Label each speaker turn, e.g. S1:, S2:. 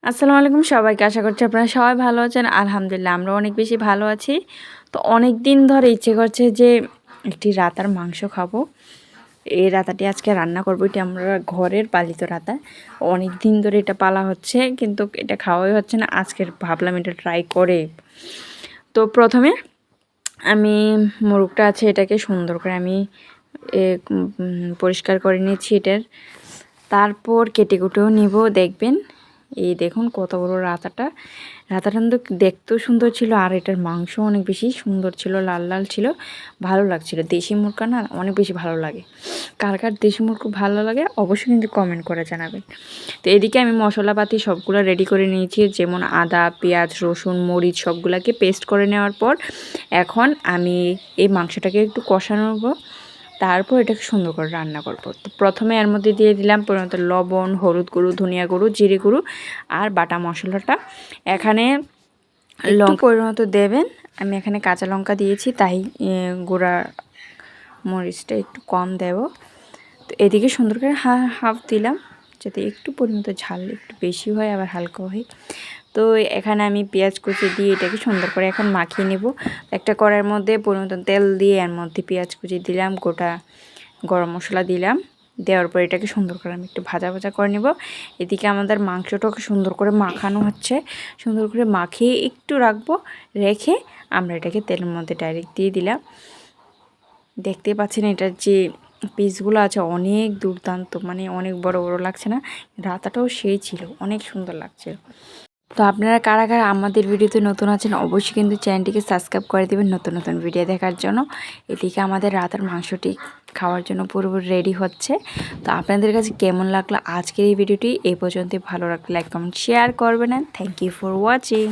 S1: আসসালামু আলাইকুম সবাইকে। আশা করছি আপনারা সবাই ভালো আছেন। আলহামদুলিল্লাহ আমরা অনেক বেশি ভালো আছি। তো অনেক দিন ধরে ইচ্ছে করছে যে একটি রাতার মাংস খাবো। এই রাতাটি আজকে রান্না করবো। এটি আমরা ঘরের পালিত রাতা। অনেক দিন ধরে এটা পালা হচ্ছে কিন্তু এটা খাওয়াই হচ্ছে না। আজকের ভাবলাম এটা ট্রাই করে। তো প্রথমে আমি মোরগটা আছে এটাকে সুন্দর করে আমি পরিষ্কার করে নিয়েছি এটার। তারপর কেটে কুটেও নিব। দেখবেন এই দেখুন কত বড় রাতাটা কিন্তু দেখতেও সুন্দর ছিল আর এটার মাংস অনেক বেশি সুন্দর ছিল, লাল লাল ছিল, ভালো লাগছিল। দেশি মুরগা না অনেক বেশি ভালো লাগে। কার কার দেশি মুরগা ভালো লাগে অবশ্যই কিন্তু কমেন্ট করে জানাবেন। তো এদিকে আমি মশলাপাতি সবগুলো রেডি করে নিয়েছি, যেমন আদা, পেঁয়াজ, রসুন, মরিচ সবগুলোকে পেস্ট করে নেওয়ার পর এখন আমি এই মাংসটাকে একটু কষানো নেব। তারপর এটাকে সুন্দর করে রান্না করব। তো প্রথমে এর মধ্যে দিয়ে দিলাম পরিমাণ লবণ, হলুদ গুঁড়ো, ধনিয়া গুঁড়ো, জিরে গুঁড়ো আর বাটা মশলাটা। এখানে লঙ্কা পরিমাণ দেবেন। আমি এখানে কাঁচা লঙ্কা দিয়েছি, তাই গুঁড়া মরিচটা একটু কম দেব। তো এদিকে সুন্দর করে হাফ দিলাম যাতে একটু পরিমাণ ঝাল একটু বেশি হয় আবার হালকা হয়। তো এখানে আমি পেঁয়াজ কুচি দিয়ে এটাকে সুন্দর করে এখন মাখিয়ে নেব। একটা কড়াইয়ের মধ্যে পরিমাণ তেল দিয়ে এর মধ্যে পেঁয়াজ কুচি দিলাম, গোটা গরম মশলা দিলাম। দেওয়ার পর এটাকে সুন্দর করে আমি একটু ভাজা ভাজা করে নেব। এদিকে আমাদের মাংসটাকে সুন্দর করে মাখানো হচ্ছে। সুন্দর করে মাখিয়ে একটু রাখবো, রেখে আমরা এটাকে তেলের মধ্যে ডাইরেক্ট দিয়ে দিলাম। দেখতেই পাচ্ছেন এটার যে পিসগুলো আছে অনেক দুর্দান্ত, মানে অনেক বড় বড় লাগছে না? রাতাটাও সেই ছিল, অনেক সুন্দর লাগছে। তো আপনারা কারা কারা আমাদের ভিডিওতে নতুন আছেন অবশ্যই কিন্তু চ্যানেলটিকে সাবস্ক্রাইব করে দেবেন নতুন নতুন ভিডিও দেখার জন্য। এদিকে আমাদের রাতের মাংসটি খাওয়ার জন্য পুরোপুরি রেডি হচ্ছে। তো আপনাদের কাছে কেমন লাগলো আজকের এই ভিডিওটি? এই পর্যন্ত ভালো লাগলে লাইক কমেন্ট শেয়ার করবেন। Thank you for watching.